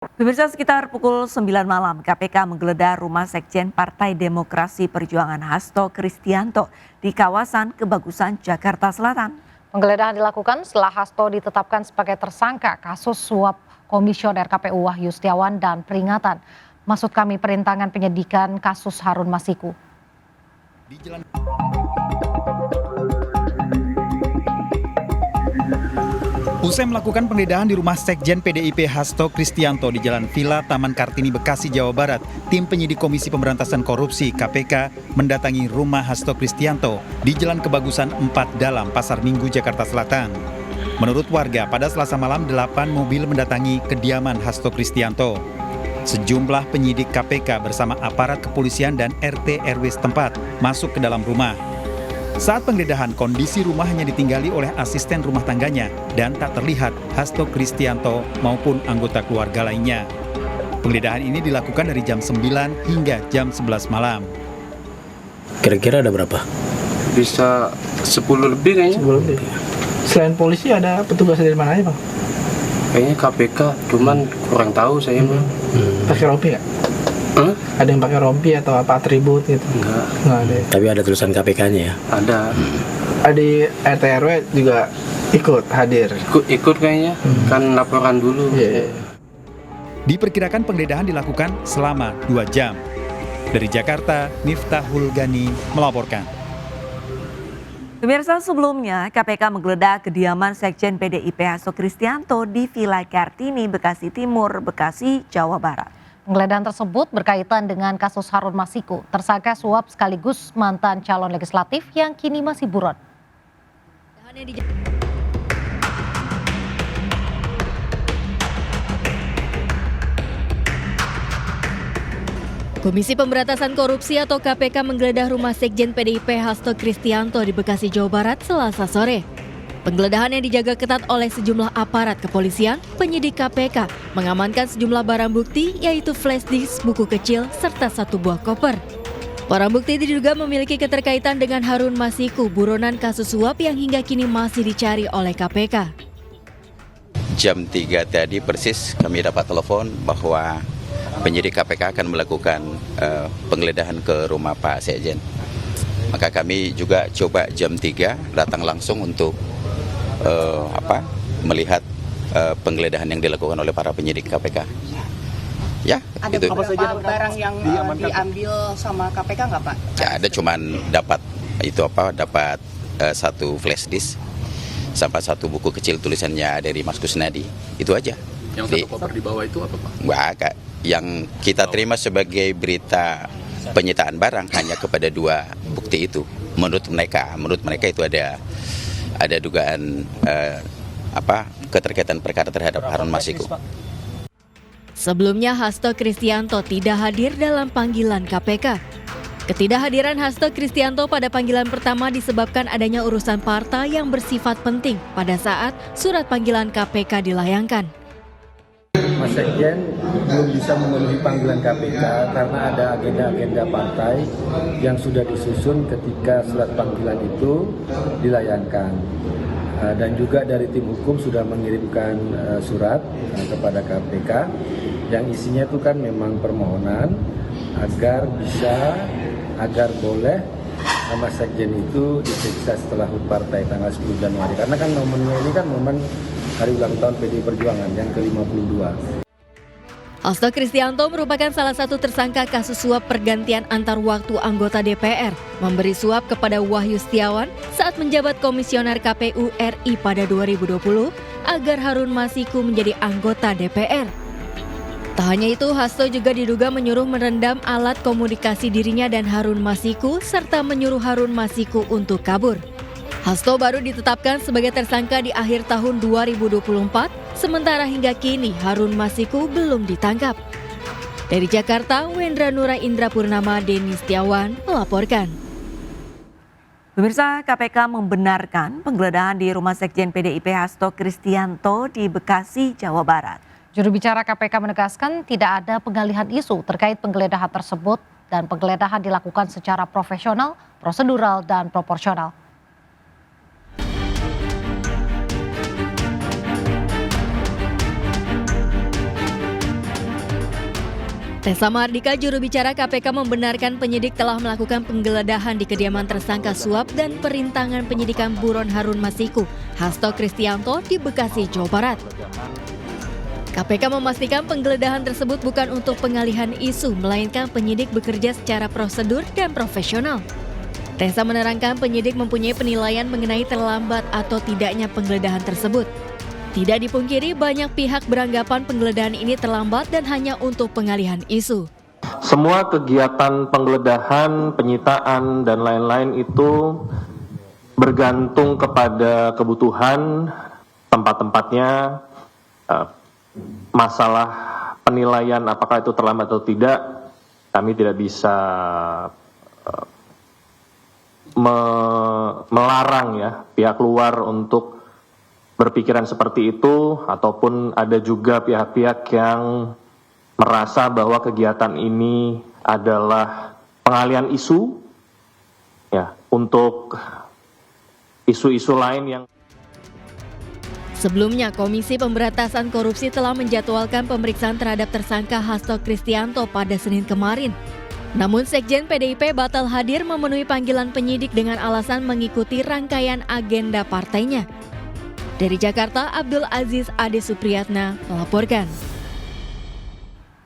Pemirsa, sekitar pukul 9 malam, KPK menggeledah rumah Sekjen Partai Demokrasi Perjuangan Hasto Kristianto di kawasan Kebagusan, Jakarta Selatan. Penggeledahan dilakukan setelah Hasto ditetapkan sebagai tersangka kasus suap Komisioner KPU Wahyu Setiawan dan peringatan. Maksud kami perintangan penyidikan kasus Harun Masiku. Usai melakukan penggeledahan di rumah Sekjen PDIP Hasto Kristianto di Jalan Villa Taman Kartini, Bekasi, Jawa Barat, tim penyidik Komisi Pemberantasan Korupsi (KPK) mendatangi rumah Hasto Kristianto di Jalan Kebagusan 4 Dalam, Pasar Minggu, Jakarta Selatan. Menurut warga, pada Selasa malam 8 mobil mendatangi kediaman Hasto Kristianto. Sejumlah penyidik KPK bersama aparat kepolisian dan RT RW setempat masuk ke dalam rumah. Saat penggeledahan, kondisi rumah hanya ditinggali oleh asisten rumah tangganya dan tak terlihat Hasto Kristianto maupun anggota keluarga lainnya. Penggeledahan ini dilakukan dari jam 9 hingga jam 11 malam. Kira-kira ada berapa? Bisa 10 lebih kayaknya. 10 lebih. Selain polisi ada petugas dari mana aja, Bang? Kayaknya KPK, cuman kurang tahu saya mah. Pakai rompi nggak? Ada yang pakai rompi atau apa atribut gitu? Enggak. Nggak ada. Tapi ada tulisan KPK-nya ya? Ada. Di RT RW juga ikut hadir. Ikut kayaknya. Kan laporan dulu. Iya. Diperkirakan penggeledahan dilakukan selama 2 jam. Dari Jakarta, Miftahul Gani melaporkan. Pemirsa, sebelumnya KPK menggeledah kediaman Sekjen PDIP Hasto Kristianto di Villa Kartini, Bekasi Timur, Bekasi, Jawa Barat. Penggeledahan tersebut berkaitan dengan kasus Harun Masiku, tersangka suap sekaligus mantan calon legislatif yang kini masih buron. Komisi Pemberantasan Korupsi atau KPK menggeledah rumah Sekjen PDIP Hasto Kristianto di Bekasi, Jawa Barat Selasa sore. Penggeledahan yang dijaga ketat oleh sejumlah aparat kepolisian, penyidik KPK mengamankan sejumlah barang bukti yaitu flash disk, buku kecil, serta 1 buah koper. Barang bukti diduga memiliki keterkaitan dengan Harun Masiku, buronan kasus suap yang hingga kini masih dicari oleh KPK. Jam 3 tadi persis kami dapat telepon bahwa penyidik KPK akan melakukan penggeledahan ke rumah Pak Sekjen. Maka kami juga coba jam 3 datang langsung untuk melihat penggeledahan yang dilakukan oleh para penyidik KPK. Ya, ada itu. beberapa barang yang diambil sama KPK nggak, Pak? Ya, ada cuman dapat dapat 1 flash disk sampai 1 buku kecil tulisannya dari Mas Kusnadi. Itu aja. Yang 1 koper di bawah itu apa, Pak? Kak, yang kita terima sebagai berita penyitaan barang hanya kepada 2 bukti itu. Menurut mereka itu ada dugaan keterkaitan perkara terhadap Harun Masiku. Sebelumnya Hasto Kristianto tidak hadir dalam panggilan KPK. Ketidakhadiran Hasto Kristianto pada panggilan pertama disebabkan adanya urusan partai yang bersifat penting pada saat surat panggilan KPK dilayangkan. Mas Sekjen belum bisa memenuhi panggilan KPK karena ada agenda-agenda partai yang sudah disusun ketika surat panggilan itu dilayangkan. Dan juga dari tim hukum sudah mengirimkan surat kepada KPK yang isinya itu kan memang permohonan agar boleh Mas Sekjen itu diperiksa setelah HUT partai tanggal 10 Januari. Karena kan momennya ini kan momen hari ulang tahun PDI Perjuangan yang ke-52. Hasto Kristianto merupakan salah satu tersangka kasus suap pergantian antar waktu anggota DPR, memberi suap kepada Wahyu Setiawan saat menjabat Komisioner KPU RI pada 2020 agar Harun Masiku menjadi anggota DPR. Tak hanya itu, Hasto juga diduga menyuruh merendam alat komunikasi dirinya dan Harun Masiku serta menyuruh Harun Masiku untuk kabur. Hasto baru ditetapkan sebagai tersangka di akhir tahun 2024, sementara hingga kini Harun Masiku belum ditangkap. Dari Jakarta, Wendra Nura Indra Purnama, Denny Setiawan melaporkan. Pemirsa, KPK membenarkan penggeledahan di rumah Sekjen PDIP Hasto Kristianto di Bekasi, Jawa Barat. Juru bicara KPK menegaskan tidak ada pengalihan isu terkait penggeledahan tersebut dan penggeledahan dilakukan secara profesional, prosedural, dan proporsional. Tessa Mardika, juru bicara KPK, membenarkan penyidik telah melakukan penggeledahan di kediaman tersangka suap dan perintangan penyidikan buron Harun Masiku, Hasto Kristianto di Bekasi, Jawa Barat. KPK memastikan penggeledahan tersebut bukan untuk pengalihan isu, melainkan penyidik bekerja secara prosedur dan profesional. Tessa menerangkan penyidik mempunyai penilaian mengenai terlambat atau tidaknya penggeledahan tersebut. Tidak dipungkiri banyak pihak beranggapan penggeledahan ini terlambat dan hanya untuk pengalihan isu. Semua kegiatan penggeledahan, penyitaan, dan lain-lain itu bergantung kepada kebutuhan tempat-tempatnya, masalah penilaian apakah itu terlambat atau tidak, kami tidak bisa melarang ya pihak luar untuk berpikiran seperti itu, ataupun ada juga pihak-pihak yang merasa bahwa kegiatan ini adalah pengalihan isu ya untuk isu-isu lain yang. Sebelumnya, Komisi Pemberantasan Korupsi telah menjadwalkan pemeriksaan terhadap tersangka Hasto Kristianto pada Senin kemarin. Namun Sekjen PDIP batal hadir memenuhi panggilan penyidik dengan alasan mengikuti rangkaian agenda partainya. Dari Jakarta, Abdul Aziz Ade Supriyatna melaporkan.